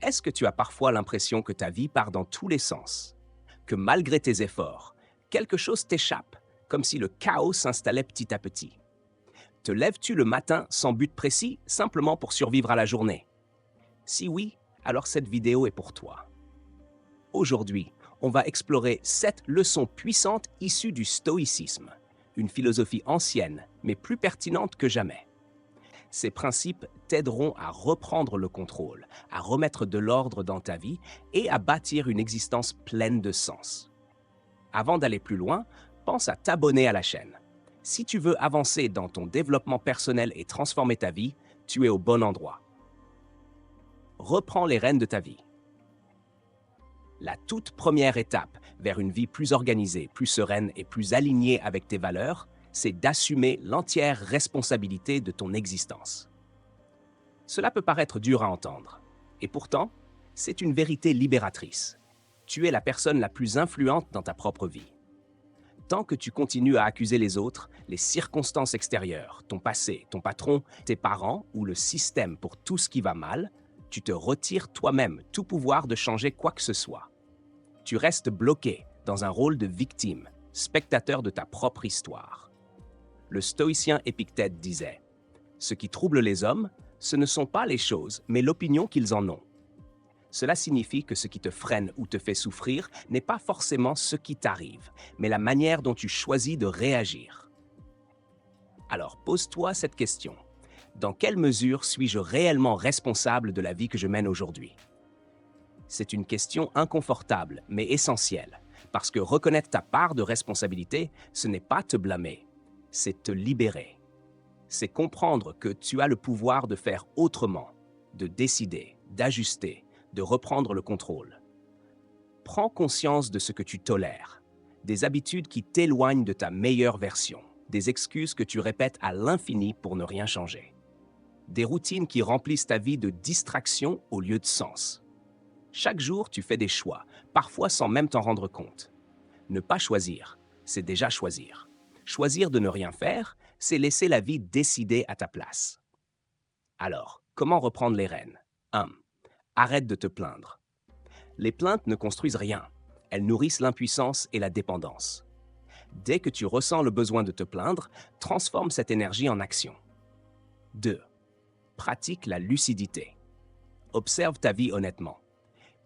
Est-ce que tu as parfois l'impression que ta vie part dans tous les sens? Que malgré tes efforts, quelque chose t'échappe, comme si le chaos s'installait petit à petit? Te lèves-tu le matin sans but précis, simplement pour survivre à la journée? Si oui, alors cette vidéo est pour toi. Aujourd'hui, on va explorer 7 leçons puissantes issues du stoïcisme, une philosophie ancienne, mais plus pertinente que jamais. Ces principes t'aideront à reprendre le contrôle, à remettre de l'ordre dans ta vie et à bâtir une existence pleine de sens. Avant d'aller plus loin, pense à t'abonner à la chaîne. Si tu veux avancer dans ton développement personnel et transformer ta vie, tu es au bon endroit. Reprends les rênes de ta vie. La toute première étape vers une vie plus organisée, plus sereine et plus alignée avec tes valeurs, c'est d'assumer l'entière responsabilité de ton existence. Cela peut paraître dur à entendre, et pourtant, c'est une vérité libératrice. Tu es la personne la plus influente dans ta propre vie. Tant que tu continues à accuser les autres, les circonstances extérieures, ton passé, ton patron, tes parents ou le système pour tout ce qui va mal, tu te retires toi-même tout pouvoir de changer quoi que ce soit. Tu restes bloqué dans un rôle de victime, spectateur de ta propre histoire. Le stoïcien Épictète disait: ce qui trouble les hommes, ce ne sont pas les choses, mais l'opinion qu'ils en ont. Cela signifie que ce qui te freine ou te fait souffrir n'est pas forcément ce qui t'arrive, mais la manière dont tu choisis de réagir. Alors pose-toi cette question. Dans quelle mesure suis-je réellement responsable de la vie que je mène aujourd'hui? C'est une question inconfortable, mais essentielle, parce que reconnaître ta part de responsabilité, ce n'est pas te blâmer, c'est te libérer. C'est comprendre que tu as le pouvoir de faire autrement, de décider, d'ajuster, de reprendre le contrôle. Prends conscience de ce que tu tolères, des habitudes qui t'éloignent de ta meilleure version, des excuses que tu répètes à l'infini pour ne rien changer, des routines qui remplissent ta vie de distractions au lieu de sens. Chaque jour, tu fais des choix, parfois sans même t'en rendre compte. Ne pas choisir, c'est déjà choisir. Choisir de ne rien faire, c'est laisser la vie décider à ta place. Alors, comment reprendre les rênes? 1. Arrête de te plaindre. Les plaintes ne construisent rien. Elles nourrissent l'impuissance et la dépendance. Dès que tu ressens le besoin de te plaindre, transforme cette énergie en action. 2. Pratique la lucidité. Observe ta vie honnêtement.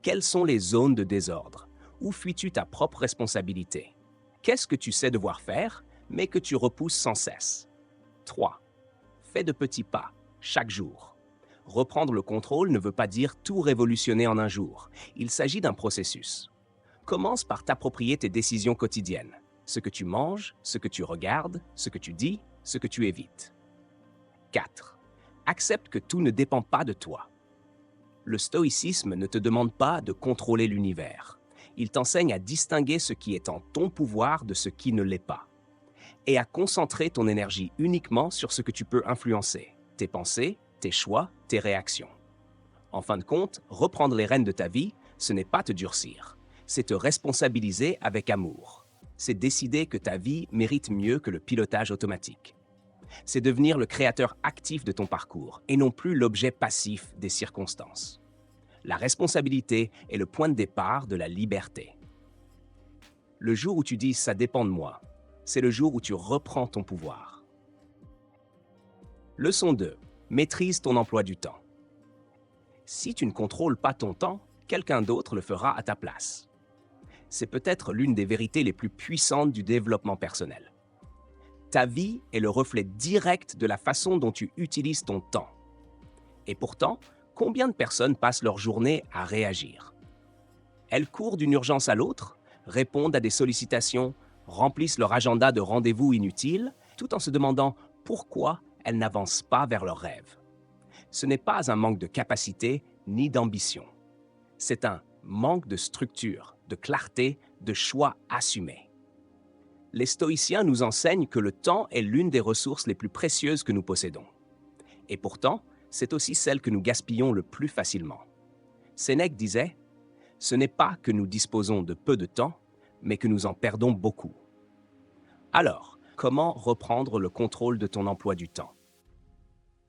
Quelles sont les zones de désordre? Où fuis-tu ta propre responsabilité? Qu'est-ce que tu sais devoir faire, mais que tu repousses sans cesse? 3. Fais de petits pas, chaque jour. Reprendre le contrôle ne veut pas dire tout révolutionner en un jour. Il s'agit d'un processus. Commence par t'approprier tes décisions quotidiennes. Ce que tu manges, ce que tu regardes, ce que tu dis, ce que tu évites. 4. Accepte que tout ne dépend pas de toi. Le stoïcisme ne te demande pas de contrôler l'univers. Il t'enseigne à distinguer ce qui est en ton pouvoir de ce qui ne l'est pas, et à concentrer ton énergie uniquement sur ce que tu peux influencer, tes pensées, tes choix, tes réactions. En fin de compte, reprendre les rênes de ta vie, ce n'est pas te durcir, c'est te responsabiliser avec amour. C'est décider que ta vie mérite mieux que le pilotage automatique. C'est devenir le créateur actif de ton parcours et non plus l'objet passif des circonstances. La responsabilité est le point de départ de la liberté. Le jour où tu dis « ça dépend de moi », c'est le jour où tu reprends ton pouvoir. Leçon 2. Maîtrise ton emploi du temps. Si tu ne contrôles pas ton temps, quelqu'un d'autre le fera à ta place. C'est peut-être l'une des vérités les plus puissantes du développement personnel. Ta vie est le reflet direct de la façon dont tu utilises ton temps. Et pourtant, combien de personnes passent leur journée à réagir? Elles courent d'une urgence à l'autre, répondent à des sollicitations, remplissent leur agenda de rendez-vous inutiles, tout en se demandant pourquoi elles n'avancent pas vers leurs rêves. Ce n'est pas un manque de capacité ni d'ambition. C'est un manque de structure, de clarté, de choix assumés. Les stoïciens nous enseignent que le temps est l'une des ressources les plus précieuses que nous possédons. Et pourtant, c'est aussi celle que nous gaspillons le plus facilement. Sénèque disait « Ce n'est pas que nous disposons de peu de temps, mais que nous en perdons beaucoup. » Alors, comment reprendre le contrôle de ton emploi du temps?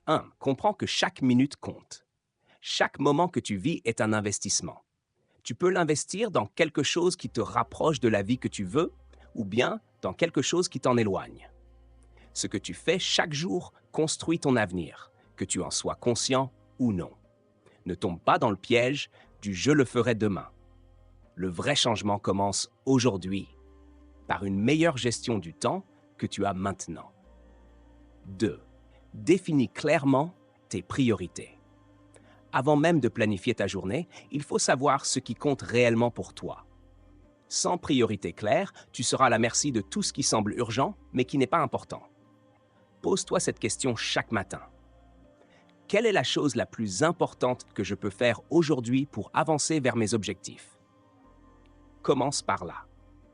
1. Comprends que chaque minute compte. Chaque moment que tu vis est un investissement. Tu peux l'investir dans quelque chose qui te rapproche de la vie que tu veux ou bien dans quelque chose qui t'en éloigne. Ce que tu fais chaque jour construit ton avenir, que tu en sois conscient ou non. Ne tombe pas dans le piège du «je le ferai demain». Le vrai changement commence aujourd'hui, par une meilleure gestion du temps que tu as maintenant. 2. Définis clairement tes priorités. Avant même de planifier ta journée, il faut savoir ce qui compte réellement pour toi. Sans priorité claire, tu seras à la merci de tout ce qui semble urgent, mais qui n'est pas important. Pose-toi cette question chaque matin. Quelle est la chose la plus importante que je peux faire aujourd'hui pour avancer vers mes objectifs? Commence par là.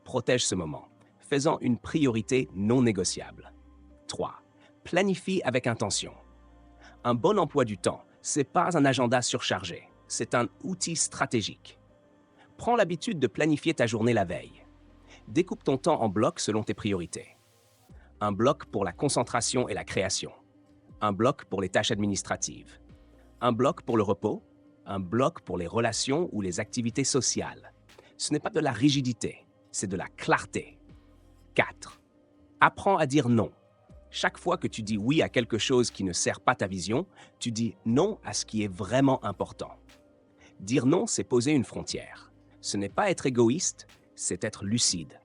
Protège ce moment, faisant une priorité non négociable. 3. Planifie avec intention. Un bon emploi du temps, c'est pas un agenda surchargé, c'est un outil stratégique. Prends l'habitude de planifier ta journée la veille. Découpe ton temps en blocs selon tes priorités. Un bloc pour la concentration et la création. Un bloc pour les tâches administratives. Un bloc pour le repos. Un bloc pour les relations ou les activités sociales. Ce n'est pas de la rigidité, c'est de la clarté. 4. Apprends à dire non. Chaque fois que tu dis oui à quelque chose qui ne sert pas ta vision, tu dis non à ce qui est vraiment important. Dire non, c'est poser une frontière. Ce n'est pas être égoïste, c'est être lucide.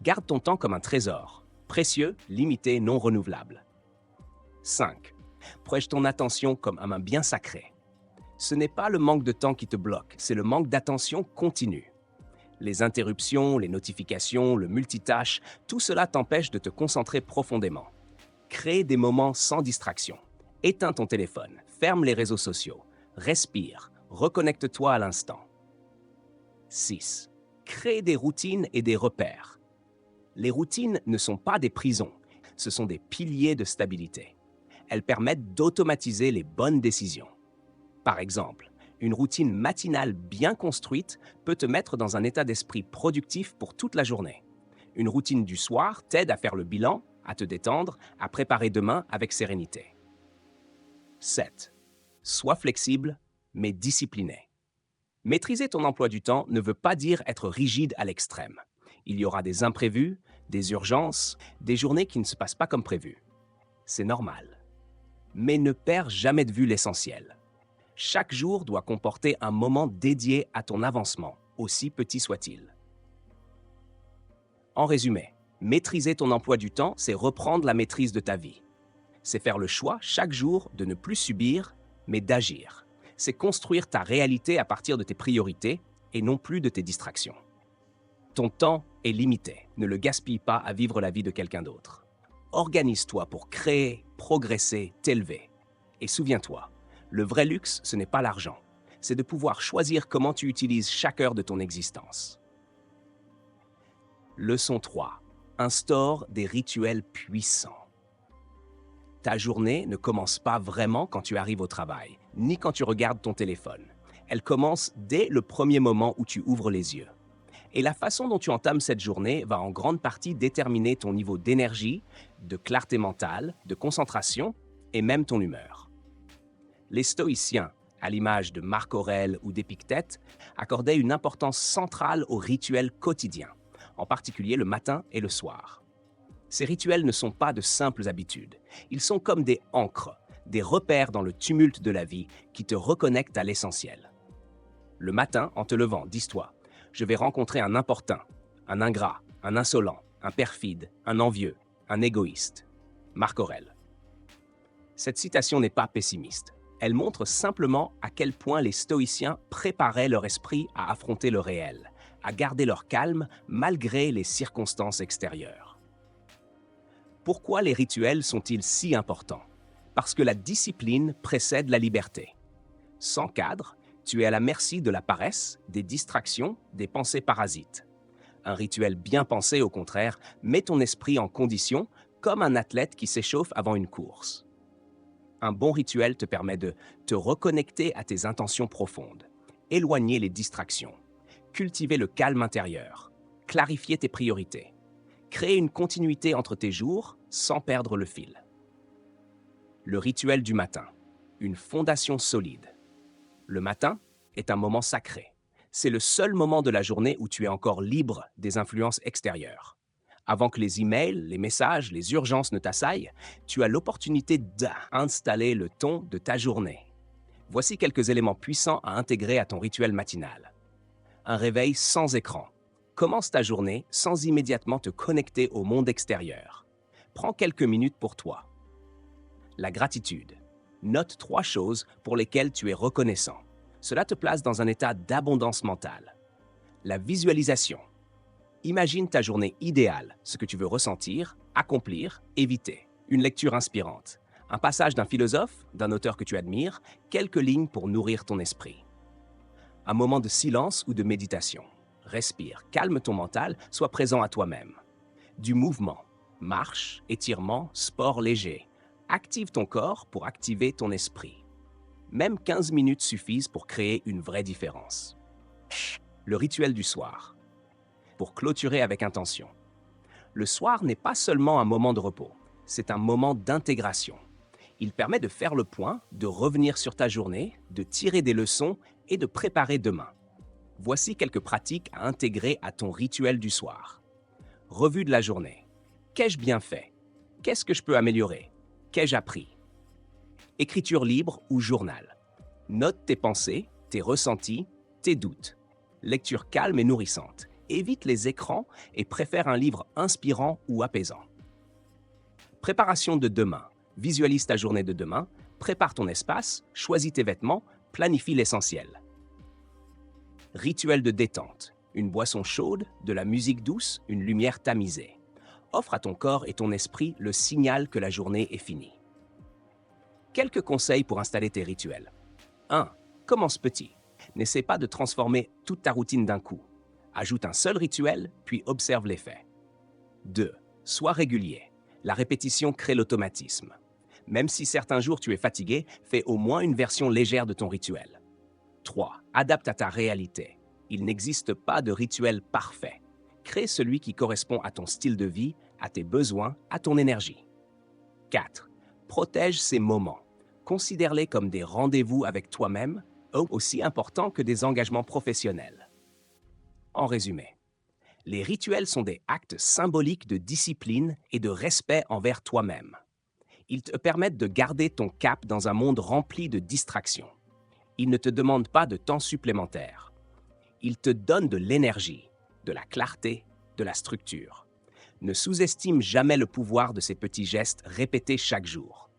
Garde ton temps comme un trésor, précieux, limité, non renouvelable. 5. Prêche ton attention comme un bien sacré. Ce n'est pas le manque de temps qui te bloque, c'est le manque d'attention continue. Les interruptions, les notifications, le multitâche, tout cela t'empêche de te concentrer profondément. Crée des moments sans distraction. Éteins ton téléphone, ferme les réseaux sociaux, respire, reconnecte-toi à l'instant. 6. Crée des routines et des repères. Les routines ne sont pas des prisons, ce sont des piliers de stabilité. Elles permettent d'automatiser les bonnes décisions. Par exemple, une routine matinale bien construite peut te mettre dans un état d'esprit productif pour toute la journée. Une routine du soir t'aide à faire le bilan, à te détendre, à préparer demain avec sérénité. 7. Sois flexible, mais discipliné. Maîtriser ton emploi du temps ne veut pas dire être rigide à l'extrême. Il y aura des imprévus, des urgences, des journées qui ne se passent pas comme prévu. C'est normal. Mais ne perds jamais de vue l'essentiel. Chaque jour doit comporter un moment dédié à ton avancement, aussi petit soit-il. En résumé, maîtriser ton emploi du temps, c'est reprendre la maîtrise de ta vie. C'est faire le choix chaque jour de ne plus subir, mais d'agir. C'est construire ta réalité à partir de tes priorités et non plus de tes distractions. Ton temps est limité, ne le gaspille pas à vivre la vie de quelqu'un d'autre. Organise-toi pour créer, progresser, t'élever. Et souviens-toi, le vrai luxe, ce n'est pas l'argent, c'est de pouvoir choisir comment tu utilises chaque heure de ton existence. Leçon 3. Instaure des rituels puissants. Ta journée ne commence pas vraiment quand tu arrives au travail, ni quand tu regardes ton téléphone. Elle commence dès le premier moment où tu ouvres les yeux. Et la façon dont tu entames cette journée va en grande partie déterminer ton niveau d'énergie, de clarté mentale, de concentration et même ton humeur. Les stoïciens, à l'image de Marc Aurèle ou d'Épictète, accordaient une importance centrale aux rituels quotidiens, en particulier le matin et le soir. Ces rituels ne sont pas de simples habitudes, ils sont comme des ancres, des repères dans le tumulte de la vie qui te reconnectent à l'essentiel. Le matin, en te levant, dis-toi, je vais rencontrer un importun, un ingrat, un insolent, un perfide, un envieux, un égoïste. Marc Aurèle. Cette citation n'est pas pessimiste. Elle montre simplement à quel point les stoïciens préparaient leur esprit à affronter le réel, à garder leur calme malgré les circonstances extérieures. Pourquoi les rituels sont-ils si importants? Parce que la discipline précède la liberté. Sans cadre, tu es à la merci de la paresse, des distractions, des pensées parasites. Un rituel bien pensé, au contraire, met ton esprit en condition, comme un athlète qui s'échauffe avant une course. Un bon rituel te permet de te reconnecter à tes intentions profondes, éloigner les distractions, cultiver le calme intérieur, clarifier tes priorités, créer une continuité entre tes jours sans perdre le fil. Le rituel du matin, une fondation solide. Le matin est un moment sacré. C'est le seul moment de la journée où tu es encore libre des influences extérieures. Avant que les emails, les messages, les urgences ne t'assaillent, tu as l'opportunité d'installer le ton de ta journée. Voici quelques éléments puissants à intégrer à ton rituel matinal. Un réveil sans écran. Commence ta journée sans immédiatement te connecter au monde extérieur. Prends quelques minutes pour toi. La gratitude. Note 3 choses pour lesquelles tu es reconnaissant. Cela te place dans un état d'abondance mentale. La visualisation. Imagine ta journée idéale, ce que tu veux ressentir, accomplir, éviter. Une lecture inspirante. Un passage d'un philosophe, d'un auteur que tu admires, quelques lignes pour nourrir ton esprit. Un moment de silence ou de méditation. Respire, calme ton mental, sois présent à toi-même. Du mouvement. Marche, étirement, sport léger. Active ton corps pour activer ton esprit. Même 15 minutes suffisent pour créer une vraie différence. Le rituel du soir. Pour clôturer avec intention. Le soir n'est pas seulement un moment de repos, c'est un moment d'intégration. Il permet de faire le point, de revenir sur ta journée, de tirer des leçons et de préparer demain. Voici quelques pratiques à intégrer à ton rituel du soir. Revue de la journée. Qu'ai-je bien fait? Qu'est-ce que je peux améliorer? Qu'ai-je appris? Écriture libre ou journal. Note tes pensées, tes ressentis, tes doutes. Lecture calme et nourrissante. Évite les écrans et préfère un livre inspirant ou apaisant. Préparation de demain. Visualise ta journée de demain, prépare ton espace, choisis tes vêtements, planifie l'essentiel. Rituel de détente. Une boisson chaude, de la musique douce, une lumière tamisée. Offre à ton corps et ton esprit le signal que la journée est finie. Quelques conseils pour installer tes rituels. 1. Commence petit. N'essaie pas de transformer toute ta routine d'un coup. Ajoute un seul rituel, puis observe l'effet. 2. Sois régulier. La répétition crée l'automatisme. Même si certains jours tu es fatigué, fais au moins une version légère de ton rituel. 3. Adapte à ta réalité. Il n'existe pas de rituel parfait. Crée celui qui correspond à ton style de vie, à tes besoins, à ton énergie. 4. Protège ces moments. Considère-les comme des rendez-vous avec toi-même, aussi importants que des engagements professionnels. En résumé, les rituels sont des actes symboliques de discipline et de respect envers toi-même. Ils te permettent de garder ton cap dans un monde rempli de distractions. Ils ne te demandent pas de temps supplémentaire. Ils te donnent de l'énergie, de la clarté, de la structure. Ne sous-estime jamais le pouvoir de ces petits gestes répétés chaque jour.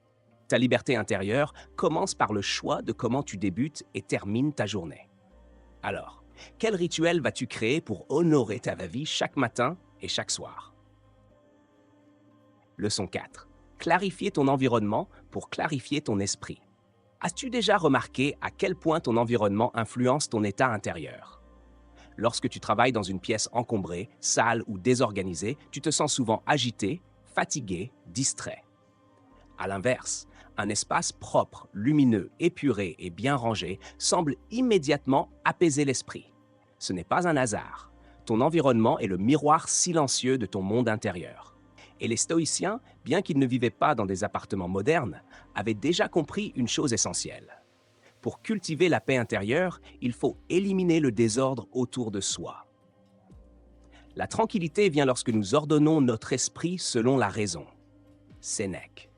Ta liberté intérieure commence par le choix de comment tu débutes et termines ta journée. Alors, quel rituel vas-tu créer pour honorer ta vie chaque matin et chaque soir? Leçon 4. Clarifier ton environnement pour clarifier ton esprit. As-tu déjà remarqué à quel point ton environnement influence ton état intérieur? Lorsque tu travailles dans une pièce encombrée, sale ou désorganisée, tu te sens souvent agité, fatigué, distrait. À l'inverse, un espace propre, lumineux, épuré et bien rangé semble immédiatement apaiser l'esprit. Ce n'est pas un hasard. Ton environnement est le miroir silencieux de ton monde intérieur. Et les stoïciens, bien qu'ils ne vivaient pas dans des appartements modernes, avaient déjà compris une chose essentielle. Pour cultiver la paix intérieure, il faut éliminer le désordre autour de soi. La tranquillité vient lorsque nous ordonnons notre esprit selon la raison. Sénèque.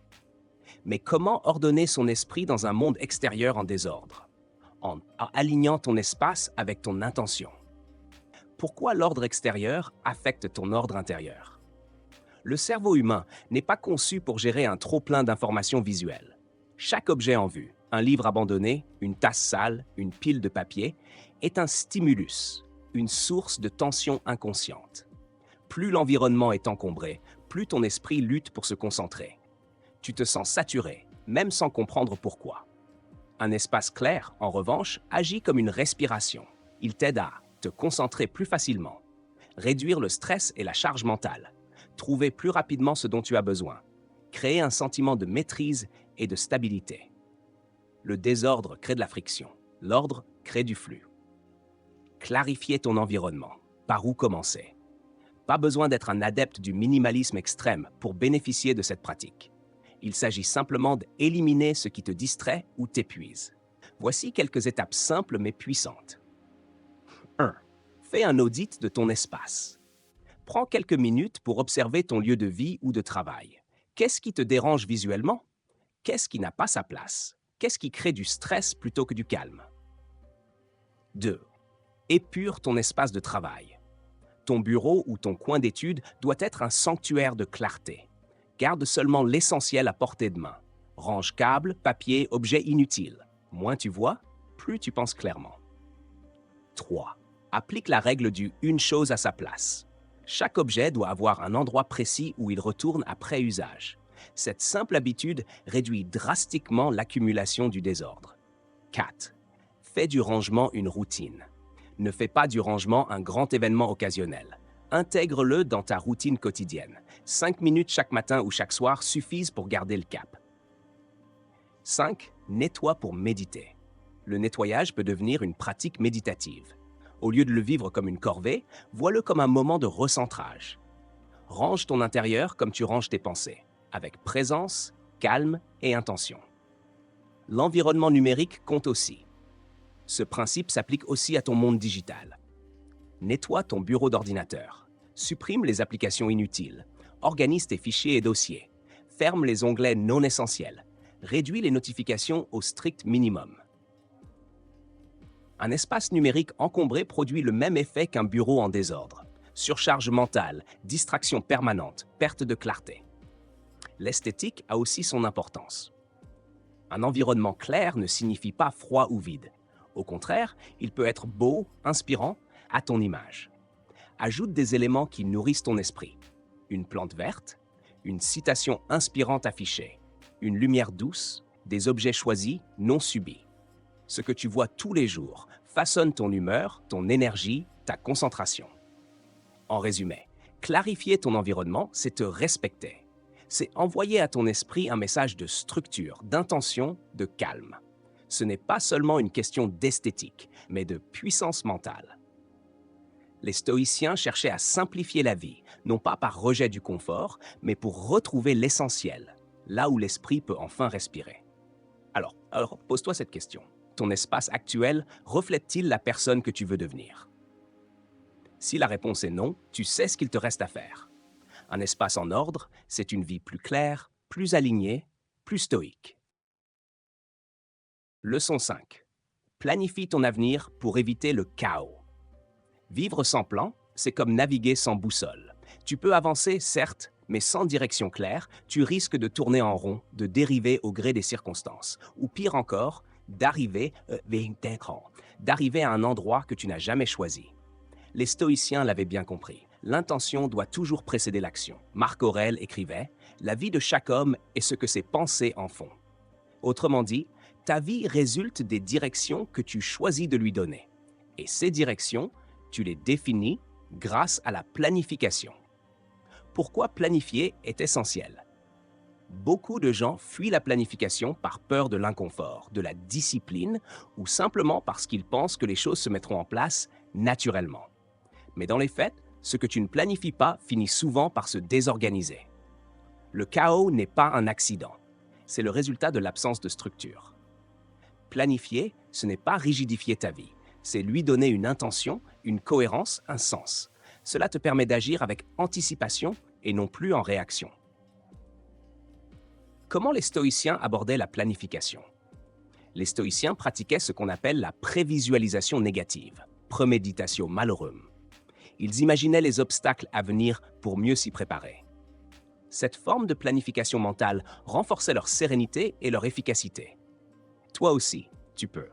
Mais comment ordonner son esprit dans un monde extérieur en désordre? En alignant ton espace avec ton intention. Pourquoi l'ordre extérieur affecte ton ordre intérieur? Le cerveau humain n'est pas conçu pour gérer un trop-plein d'informations visuelles. Chaque objet en vue, un livre abandonné, une tasse sale, une pile de papier, est un stimulus, une source de tension inconsciente. Plus l'environnement est encombré, plus ton esprit lutte pour se concentrer. Tu te sens saturé, même sans comprendre pourquoi. Un espace clair, en revanche, agit comme une respiration. Il t'aide à te concentrer plus facilement, réduire le stress et la charge mentale, trouver plus rapidement ce dont tu as besoin, créer un sentiment de maîtrise et de stabilité. Le désordre crée de la friction, l'ordre crée du flux. Clarifier ton environnement. Par où commencer? Pas besoin d'être un adepte du minimalisme extrême pour bénéficier de cette pratique. Il s'agit simplement d'éliminer ce qui te distrait ou t'épuise. Voici quelques étapes simples mais puissantes. 1. Fais un audit de ton espace. Prends quelques minutes pour observer ton lieu de vie ou de travail. Qu'est-ce qui te dérange visuellement? Qu'est-ce qui n'a pas sa place? Qu'est-ce qui crée du stress plutôt que du calme? 2. Épure ton espace de travail. Ton bureau ou ton coin d'étude doit être un sanctuaire de clarté. Garde seulement l'essentiel à portée de main. Range câbles, papier, objets inutiles. Moins tu vois, plus tu penses clairement. 3. Applique la règle du une chose à sa place. Chaque objet doit avoir un endroit précis où il retourne après usage. Cette simple habitude réduit drastiquement l'accumulation du désordre. 4. Fais du rangement une routine. Ne fais pas du rangement un grand événement occasionnel. Intègre-le dans ta routine quotidienne. 5 minutes chaque matin ou chaque soir suffisent pour garder le cap. 5. Nettoie pour méditer. Le nettoyage peut devenir une pratique méditative. Au lieu de le vivre comme une corvée, vois-le comme un moment de recentrage. Range ton intérieur comme tu ranges tes pensées, avec présence, calme et intention. L'environnement numérique compte aussi. Ce principe s'applique aussi à ton monde digital. Nettoie ton bureau d'ordinateur. Supprime les applications inutiles. Organise tes fichiers et dossiers. Ferme les onglets non essentiels. Réduis les notifications au strict minimum. Un espace numérique encombré produit le même effet qu'un bureau en désordre. Surcharge mentale, distraction permanente, perte de clarté. L'esthétique a aussi son importance. Un environnement clair ne signifie pas froid ou vide. Au contraire, il peut être beau, inspirant, à ton image. Ajoute des éléments qui nourrissent ton esprit. Une plante verte, une citation inspirante affichée, une lumière douce, des objets choisis, non subis. Ce que tu vois tous les jours façonne ton humeur, ton énergie, ta concentration. En résumé, clarifier ton environnement, c'est te respecter. C'est envoyer à ton esprit un message de structure, d'intention, de calme. Ce n'est pas seulement une question d'esthétique, mais de puissance mentale. Les stoïciens cherchaient à simplifier la vie, non pas par rejet du confort, mais pour retrouver l'essentiel, là où l'esprit peut enfin respirer. Alors pose-toi cette question. Ton espace actuel reflète-t-il la personne que tu veux devenir? Si la réponse est non, tu sais ce qu'il te reste à faire. Un espace en ordre, c'est une vie plus claire, plus alignée, plus stoïque. Leçon 5. Planifie ton avenir pour éviter le chaos. Vivre sans plan, c'est comme naviguer sans boussole. Tu peux avancer, certes, mais sans direction claire, tu risques de tourner en rond, de dériver au gré des circonstances, ou pire encore, d'arriver à un endroit que tu n'as jamais choisi. Les stoïciens l'avaient bien compris. L'intention doit toujours précéder l'action. Marc Aurèle écrivait « La vie de chaque homme est ce que ses pensées en font ». Autrement dit, ta vie résulte des directions que tu choisis de lui donner. Et ces directions, tu les définis grâce à la planification. Pourquoi planifier est essentiel? Beaucoup de gens fuient la planification par peur de l'inconfort, de la discipline ou simplement parce qu'ils pensent que les choses se mettront en place naturellement. Mais dans les faits, ce que tu ne planifies pas finit souvent par se désorganiser. Le chaos n'est pas un accident, c'est le résultat de l'absence de structure. Planifier, ce n'est pas rigidifier ta vie, c'est lui donner une intention, une cohérence, un sens. Cela te permet d'agir avec anticipation et non plus en réaction. Comment les stoïciens abordaient la planification? Les stoïciens pratiquaient ce qu'on appelle la prévisualisation négative, premeditatio malorum. Ils imaginaient les obstacles à venir pour mieux s'y préparer. Cette forme de planification mentale renforçait leur sérénité et leur efficacité. Toi aussi, tu peux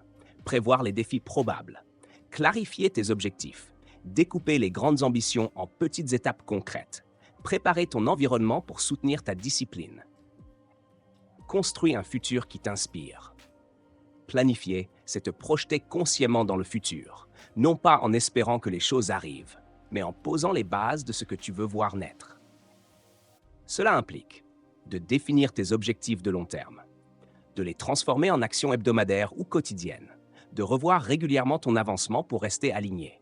prévoir les défis probables, clarifier tes objectifs, découper les grandes ambitions en petites étapes concrètes, préparer ton environnement pour soutenir ta discipline. Construis un futur qui t'inspire. Planifier, c'est te projeter consciemment dans le futur, non pas en espérant que les choses arrivent, mais en posant les bases de ce que tu veux voir naître. Cela implique de définir tes objectifs de long terme, de les transformer en actions hebdomadaires ou quotidiennes, de revoir régulièrement ton avancement pour rester aligné.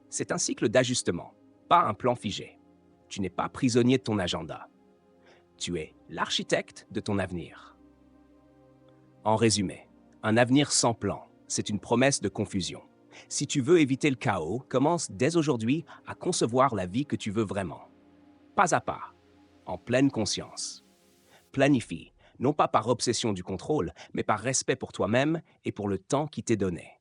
C'est un cycle d'ajustement, pas un plan figé. Tu n'es pas prisonnier de ton agenda. Tu es l'architecte de ton avenir. En résumé, Un avenir sans plan, c'est une promesse de confusion. Si tu veux éviter le chaos, commence dès aujourd'hui à concevoir la vie que tu veux vraiment. Pas à pas, en pleine conscience. Planifie, non pas par obsession du contrôle, mais par respect pour toi-même et pour le temps qui t'est donné.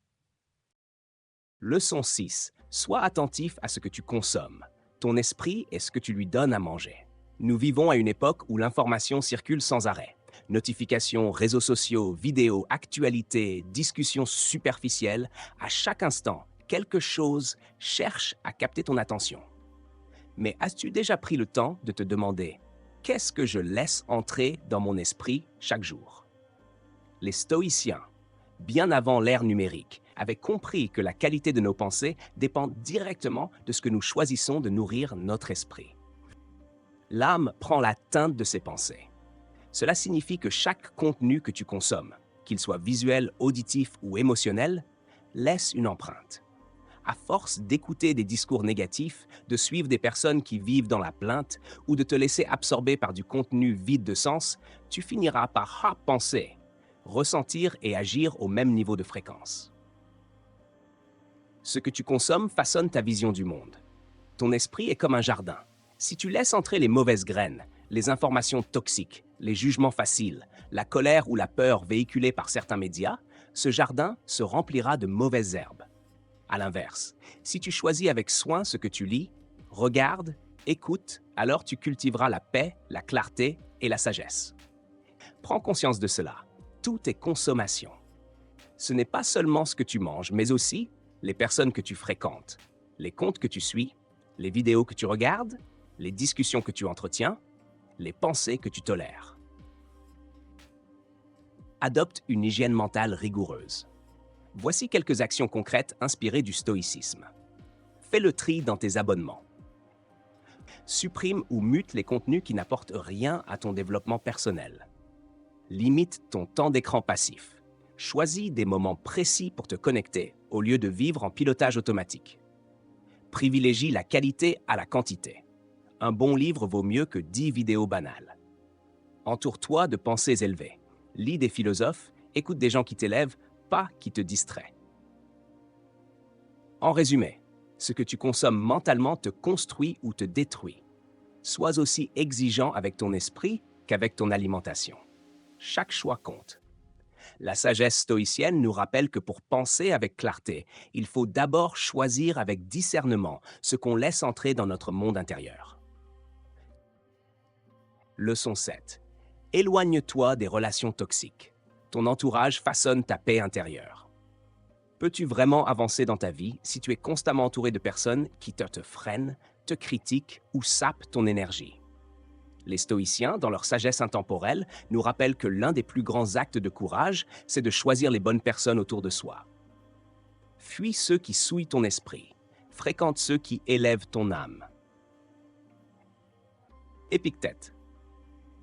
Leçon 6. Sois attentif à ce que tu consommes. Ton esprit est ce que tu lui donnes à manger. Nous vivons à une époque où l'information circule sans arrêt. Notifications, réseaux sociaux, vidéos, actualités, discussions superficielles, à chaque instant, quelque chose cherche à capter ton attention. Mais as-tu déjà pris le temps de te demander qu'est-ce que je laisse entrer dans mon esprit chaque jour? Les stoïciens, bien avant l'ère numérique, avaient compris que la qualité de nos pensées dépend directement de ce que nous choisissons de nourrir notre esprit. L'âme prend la teinte de ses pensées. Cela signifie que chaque contenu que tu consommes, qu'il soit visuel, auditif ou émotionnel, laisse une empreinte. À force d'écouter des discours négatifs, de suivre des personnes qui vivent dans la plainte ou de te laisser absorber par du contenu vide de sens, tu finiras par penser, ressentir et agir au même niveau de fréquence. Ce que tu consommes façonne ta vision du monde. Ton esprit est comme un jardin. Si tu laisses entrer les mauvaises graines, les informations toxiques, les jugements faciles, la colère ou la peur véhiculée par certains médias, ce jardin se remplira de mauvaises herbes. À l'inverse, si tu choisis avec soin ce que tu lis, regardes, écoutes, alors tu cultiveras la paix, la clarté et la sagesse. Prends conscience de cela. Tout est consommation. Ce n'est pas seulement ce que tu manges, mais aussi les personnes que tu fréquentes, les comptes que tu suis, les vidéos que tu regardes, les discussions que tu entretiens, les pensées que tu tolères. Adopte une hygiène mentale rigoureuse. Voici quelques actions concrètes inspirées du stoïcisme. Fais le tri dans tes abonnements. Supprime ou mute les contenus qui n'apportent rien à ton développement personnel. Limite ton temps d'écran passif. Choisis des moments précis pour te connecter au lieu de vivre en pilotage automatique. Privilégie la qualité à la quantité. Un bon livre vaut mieux que 10 vidéos banales. Entoure-toi de pensées élevées. Lis des philosophes, écoute des gens qui t'élèvent, pas qui te distraient. En résumé, ce que tu consommes mentalement te construit ou te détruit. Sois aussi exigeant avec ton esprit qu'avec ton alimentation. Chaque choix compte. La sagesse stoïcienne nous rappelle que pour penser avec clarté, il faut d'abord choisir avec discernement ce qu'on laisse entrer dans notre monde intérieur. Leçon 7. Éloigne-toi des relations toxiques. Ton entourage façonne ta paix intérieure. Peux-tu vraiment avancer dans ta vie si tu es constamment entouré de personnes qui te freinent, te critiquent ou sapent ton énergie? Les stoïciens, dans leur sagesse intemporelle, nous rappellent que l'un des plus grands actes de courage, c'est de choisir les bonnes personnes autour de soi. Fuis ceux qui souillent ton esprit. Fréquente ceux qui élèvent ton âme. Épictète.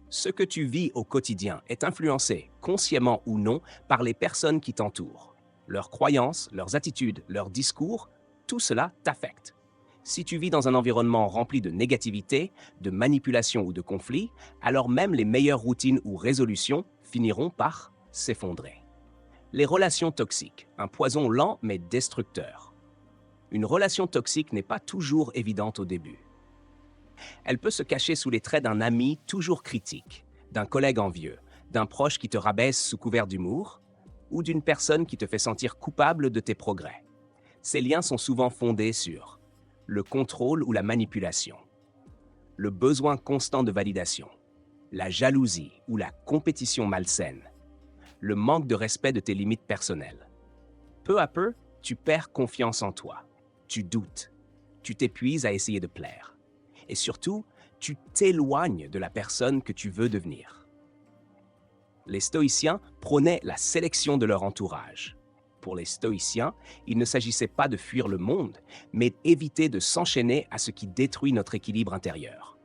Ce que tu vis au quotidien est influencé, consciemment ou non, par les personnes qui t'entourent. Leurs croyances, leurs attitudes, leurs discours, tout cela t'affecte. Si tu vis dans un environnement rempli de négativité, de manipulation ou de conflits, alors même les meilleures routines ou résolutions finiront par s'effondrer. Les relations toxiques, un poison lent mais destructeur. Une relation toxique n'est pas toujours évidente au début. Elle peut se cacher sous les traits d'un ami toujours critique, d'un collègue envieux, d'un proche qui te rabaisse sous couvert d'humour, ou d'une personne qui te fait sentir coupable de tes progrès. Ces liens sont souvent fondés sur le contrôle ou la manipulation, le besoin constant de validation, la jalousie ou la compétition malsaine, le manque de respect de tes limites personnelles. Peu à peu, tu perds confiance en toi, tu doutes, tu t'épuises à essayer de plaire. Et surtout, tu t'éloignes de la personne que tu veux devenir. Les stoïciens prônaient la sélection de leur entourage. Pour les stoïciens, il ne s'agissait pas de fuir le monde, mais d'éviter de s'enchaîner à ce qui détruit notre équilibre intérieur.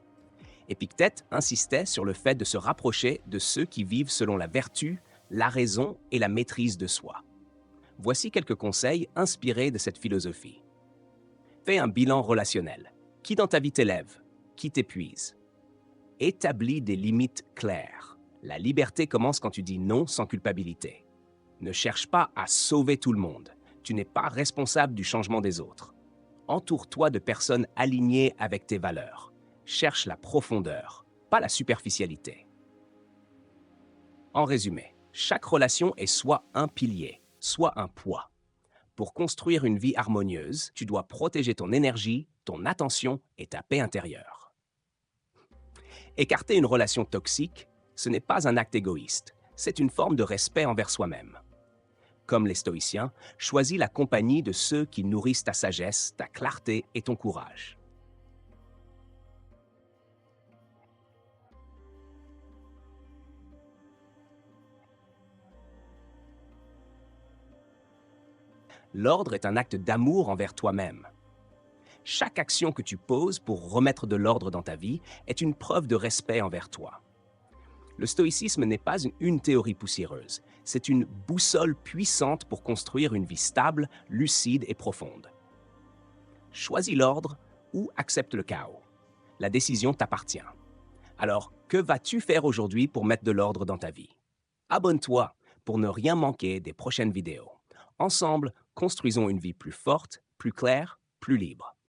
Épictète insistait sur le fait de se rapprocher de ceux qui vivent selon la vertu, la raison et la maîtrise de soi. Voici quelques conseils inspirés de cette philosophie. Fais un bilan relationnel. Qui dans ta vie t'élève? Qui t'épuise? Établis des limites claires. La liberté commence quand tu dis non sans culpabilité. Ne cherche pas à sauver tout le monde. Tu n'es pas responsable du changement des autres. Entoure-toi de personnes alignées avec tes valeurs. Cherche la profondeur, pas la superficialité. En résumé, chaque relation est soit un pilier, soit un poids. Pour construire une vie harmonieuse, tu dois protéger ton énergie, ton attention et ta paix intérieure. Écarter une relation toxique, ce n'est pas un acte égoïste, c'est une forme de respect envers soi-même. Comme les stoïciens, choisis la compagnie de ceux qui nourrissent ta sagesse, ta clarté et ton courage. L'ordre est un acte d'amour envers toi-même. Chaque action que tu poses pour remettre de l'ordre dans ta vie est une preuve de respect envers toi. Le stoïcisme n'est pas une théorie poussiéreuse, c'est une boussole puissante pour construire une vie stable, lucide et profonde. Choisis l'ordre ou accepte le chaos. La décision t'appartient. Alors, que vas-tu faire aujourd'hui pour mettre de l'ordre dans ta vie? Abonne-toi pour ne rien manquer des prochaines vidéos. Ensemble, construisons une vie plus forte, plus claire, plus libre.